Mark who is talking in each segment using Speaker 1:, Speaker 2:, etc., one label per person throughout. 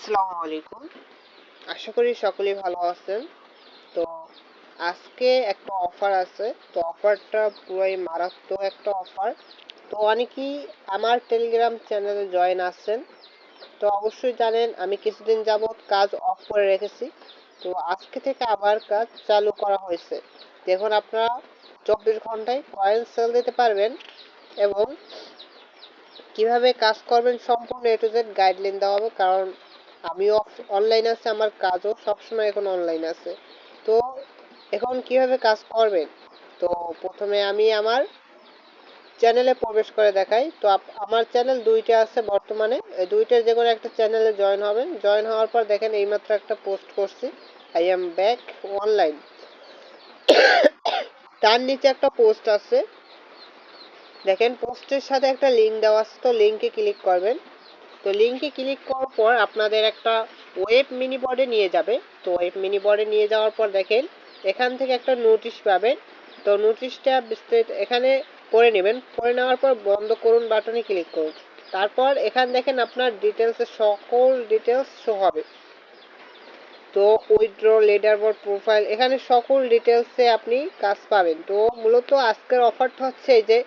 Speaker 1: আসসালামু আলাইকুম। আশা করি সকলেই ভালো আছেন। তো আজকে একটা অফার আছে। তো অফারটা পুরোই মারাত্মক একটা অফার। তো অনেকেই আমার টেলিগ্রাম চ্যানেলে জয়েন আছেন। তো অবশ্যই জানেন আমি কিছুদিন যাবৎ কাজ অফ করে রেখেছি। তো আজকে থেকে আবার কাজ চালু করা হয়েছে। দেখুন আপনারা 24 ঘন্টায় কয়েন সেল দিতে পারবেন এবং কিভাবে কাজ করবেন সম্পূর্ণ এ টু জেড গাইডলাইন দেওয়া হবে, কারণ আমিও অনলাইন আছে, আমার কাজও সবসময় এখন অনলাইন আছে। তো এখন কিভাবে কাজ করবেন, তো প্রথমে আমি আমার চ্যানেলে প্রবেশ করে দেখাই। তো আমার চ্যানেল দুইটা আছে বর্তমানে, এই দুইটার যে কোনো একটা চ্যানেলে জয়েন হবেন। জয়েন হওয়ার পর দেখেন এইমাত্র একটা পোস্ট করছি, আই এম ব্যাক অনলাইন। তার নিচে একটা পোস্ট আছে, দেখেন পোস্টের সাথে একটা লিঙ্ক দেওয়া আছে, তো লিঙ্কে ক্লিক করবেন। তো লিঙ্কে ক্লিক করার পর আপনাদের একটা ওয়েব মিনি বোর্ডে নিয়ে যাবে। তো ওয়েব মিনি বোর্ডে নিয়ে যাওয়ার পর দেখেন এখান থেকে একটা নোটিশ পাবেন। তো নোটিশটা বিস্তারিত এখানে পড়ে নেবেন। পড়ে নেওয়ার পর বন্ধ করুন বাটনে ক্লিক করুন। তারপর এখান দেখেন আপনার ডিটেলসের সকল ডিটেলস শো হবে। তো উইথড্র, লিডার বোর্ড, প্রোফাইল, এখানে সকল ডিটেলসে আপনি কাজ পাবেন। তো মূলত আজকের অফারটা হচ্ছে এই যে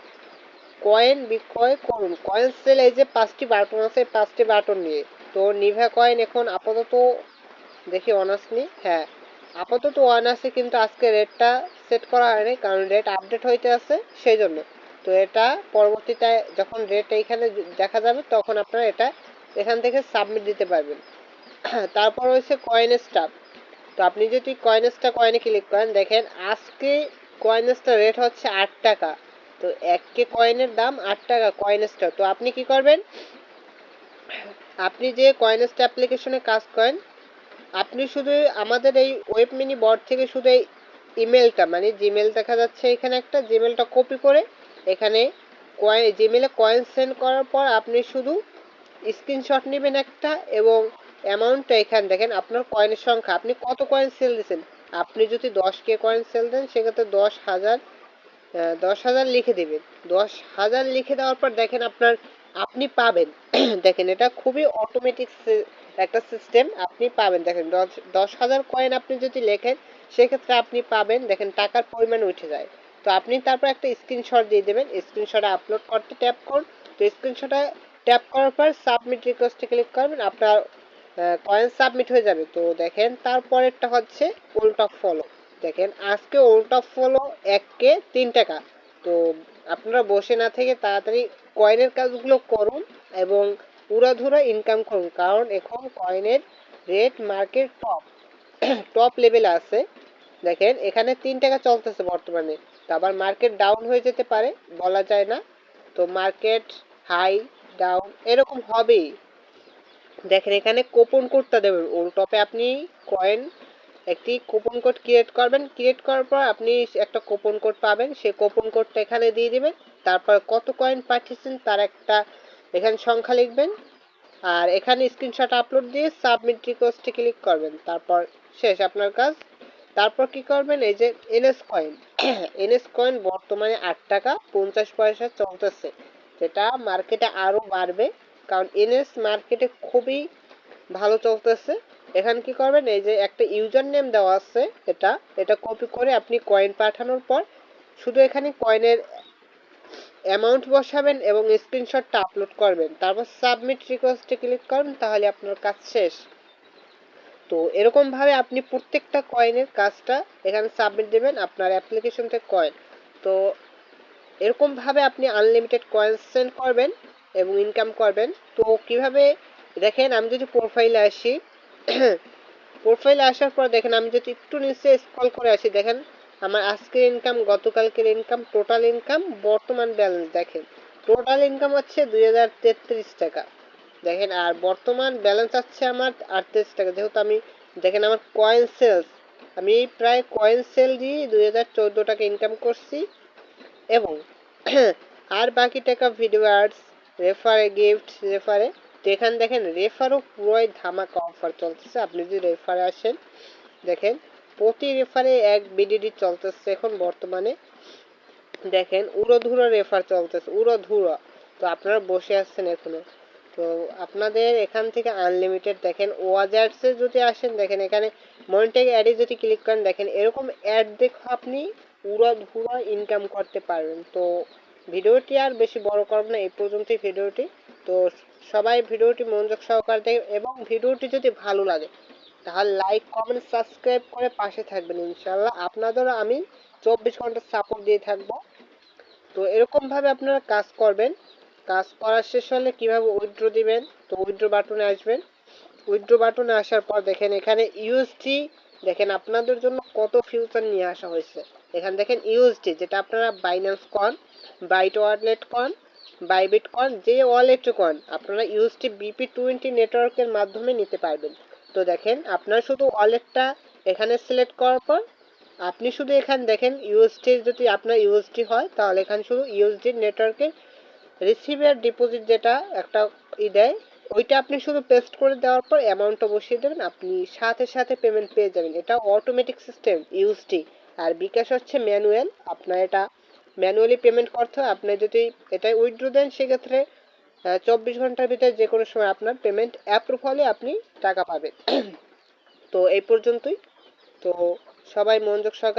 Speaker 1: কয়েন বিক্রয় করুন, কয়েন সেল, এই যে 5টি বাটন আছে, 5টি বাটন নিয়ে। তো নিভা কয়েন এখন আপাতত দেখি অন আসনি, হ্যাঁ আপাতত ওয়ান আছে, কিন্তু আজকে রেটটা সেট করা হয়নি কারণ রেট আপডেট হইতে আছে সেই জন্য। তো এটা পরবর্তীতে যখন রেট এইখানে দেখা যাবে তখন আপনারা এটা এখান থেকে সাবমিট দিতে পারবেন। তারপর হচ্ছে কয়েন স্টার। তো আপনি যদি কয়েনসটা কয়েনে ক্লিক করেন দেখেন আজকে কয়েনসটা রেট হচ্ছে 8 টাকা। তো 1 কে কয়েনের দাম 8 টাকা কয়েনসটা। তো আপনি কি করবেন, আপনি যে কয়েনসটা অ্যাপ্লিকেশনে কাজ করেন, আপনি শুধু আমাদের এই ওয়েব মিনি বোর্ড থেকে শুধু এই ইমেলটা, মানে জিমেল দেখা যাচ্ছে এখানে একটা, জিমেলটা কপি করে এখানে জিমেলে কয়েন সেন্ড করার পর আপনি শুধু স্ক্রিনশট নেবেন একটা, এবং অ্যামাউন্টটা এখানে দেখেন আপনার কয়েনের সংখ্যা, আপনি কত কয়েন সেল দিয়েছেন। আপনি যদি 10 কে কয়েন সেল দেন সেক্ষেত্রে 10,000, 10,000 লিখে দেবেন। 10,000 লিখে দেওয়ার পর দেখেন আপনি পাবেন। দেখেন এটা খুবই অটোমেটিক একটা সিস্টেম, আপনি পাবেন। দেখেন 10,000 কয়েন আপনি যদি লেখেন সেক্ষেত্রে আপনি পাবেন, দেখেন টাকার পরিমাণ উঠে যায়। তো আপনি তারপর একটা স্ক্রিনশট দিয়ে দেবেন, স্ক্রিনশটে আপলোড করতে ট্যাপ করুন। তো স্ক্রিনশটে ট্যাপ করার পর সাবমিট রিকোয়েস্টে ক্লিক করবেন, আপনার কয়েন সাবমিট হয়ে যাবে। তো দেখেন তারপরেরটা হচ্ছে ওল্ড অফ ফলো। দেখেন আজকে ওল্ড অফ ফলো 1 কে 3 টাকা। তো আপনারা বসে না থেকে তাড়াতাড়ি কয়েনের কাজগুলো করুন এবং উড়াধুরা ইনকাম করুন, কারণ এখন কয়েনের রেট মার্কেট টপ লেভেলে আছে। দেখেন এখানে 3 টাকা চলতেছে বর্তমানে, তো আবার মার্কেট ডাউন হয়ে যেতে পারে, বলা যায় না। তো মার্কেট হাই ডাউন এরকম হবেই। দেখেন এখানে কুপন কোডটা দেবেন, ওর টপে আপনি কয়েন একটি কুপন কোড ক্রিয়েট করবেন, ক্রিয়েট করার পর আপনি একটা কুপন কোড পাবেন, সেই কুপন কোডটা এখানে দিয়ে দিবেন। তারপর কত কয়েন পাঠিয়েছেন তার একটা এখানে সংখ্যা লিখবেন, আর এখানে স্ক্রিনশট আপলোড দিয়ে সাবমিট রিকোয়েস্টে ক্লিক করবেন, তারপর শেষ আপনার কাজ। তারপর কি করবেন, এই যে এনএস কয়েন, এনএস কয়েন বর্তমানে 8 টাকা 50 পয়সা চলতেছে, যেটা মার্কেটে আরও বাড়বে, কারণ এনএস মার্কেটে খুবই ভালো চলতেছে। এখানে কি করবেন, এই যে একটা ইউজার নেম দেওয়া আছে, এটা এটা কপি করে আপনি কয়েন পাঠানোর পর শুধু এখানে কয়েনের অ্যামাউন্ট বসাবেন এবং স্ক্রিনশটটা আপলোড করবেন, তারপর সাবমিট রিকোয়েস্টে ক্লিক করুন, তাহলে আপনার কাজ শেষ। তো এরকম ভাবে আপনি প্রত্যেকটা কয়েনের কাজটা এখানে সাবমিট দেবেন আপনার অ্যাপ্লিকেশন থেকে কয়েন। তো এরকম ভাবে আপনি আনলিমিটেড কয়েন সেন্ড করবেন এবং ইনকাম করবেন। তো কিভাবে, দেখেন আমি যদি প্রোফাইলে আসি, প্রোফাইলে আসার পর দেখেন আমি যদি একটু নিচে স্ক্রল করে আসি, দেখেন আমার আজকের ইনকাম, গতকালকের ইনকাম, টোটাল ইনকাম, বর্তমান ব্যালেন্স। দেখেন টোটাল ইনকাম হচ্ছে 2033 টাকা। দেখেন আর বর্তমান ব্যালেন্স আছে আমার 38 টাকা, যেহেতু আমি দেখেন আমার কয়েন সেলস, আমি প্রায় কয়েন সেল দিয়ে 2014 টাকা ইনকাম করছি। এবং আর বাকি টাকা ভিডিও অ্যাডস, রেফারে, গিফট রেফারে। তো এখানে দেখেন রেফারও পুরোই ধামাকা অফার চলতেছে, আপনি যদি রেফারে আসেন দেখেন প্রতি রেফারে 1 বিডিডি চলতেছে এখন বর্তমানে। দেখেন উড়োধুরো রেফার চলতেছে, উড়োধুরো। তো আপনারা বসে আছেন এখনো। তো আপনাদের এখান থেকে আনলিমিটেড দেখেন ওয়াজার্সে যদি আসেন দেখেন এখানে মনিটারি অ্যাডে যদি ক্লিক করেন দেখেন এরকম অ্যাড দেখে আপনি পুরো ইনকাম করতে পারবেন। তো ভিডিওটি আর বেশি বড় করব না, এই পর্যন্তই ভিডিওটি। তো সবাই ভিডিওটি মনোযোগ সহকারে দেখেন এবং ভিডিওটি যদি ভালো লাগে তাহলে লাইক কমেন্ট সাবস্ক্রাইব করে পাশে থাকবেন। ইনশাল্লাহ আপনাদেরও আমি 24 ঘন্টা সাপোর্ট দিয়ে থাকবো। তো এরকম ভাবে আপনারা কাজ করবেন। কাজ করা শেষ হলে কিভাবে উইথড্র দিবেন, তো উইথড্র বাটনে আসবেন। উইথড্র বাটনে আসার পর দেখেন এখানে ইউএসডি, দেখেন আপনাদের জন্য কত ফিউচার নিয়ে আসা হয়েছে। এখানে দেখেন ইউএসডি যেটা আপনারা বাইন্যান্স কন, বাইট ওয়ালেট কন, বাইবিট কন, যে ওয়ালেট কন আপনারা ইউএসডি বিপি20 নেটওয়ার্কের মাধ্যমে নিতে পারবেন। তো দেখেন আপনার শুধু ওয়ালেটটা এখানে সিলেক্ট করার পর আপনি শুধু এখানে দেখেন ইউএসডি, যদি আপনার ইউএসডি হয় তাহলে এখানে শুধু ইউএসডি নেটওয়ার্কে রিসিভার ডিপোজিট যেটা একটা দেয় ওইটা আপনি শুধু পেস্ট করে দেওয়ার পর অ্যামাউন্টটা বসিয়ে দেবেন, আপনি সাথে সাথে পেমেন্ট পেয়ে যাবেন। এটা অটোমেটিক সিস্টেম ইউএসডি। আর বিকাশ হচ্ছে ম্যানুয়াল, আপনার এটা ম্যানুয়ালি পেমেন্ট করতে হয়। আপনি যদি এটা উইথড্র দেন সেক্ষেত্রে 24 ঘন্টার ভিতরে যে কোনো সময় আপনার পেমেন্ট অ্যাপ্রুভ হলে আপনি টাকা পাবেন। তো এই পর্যন্তই। তো সবাই মনোযোগ সহকারে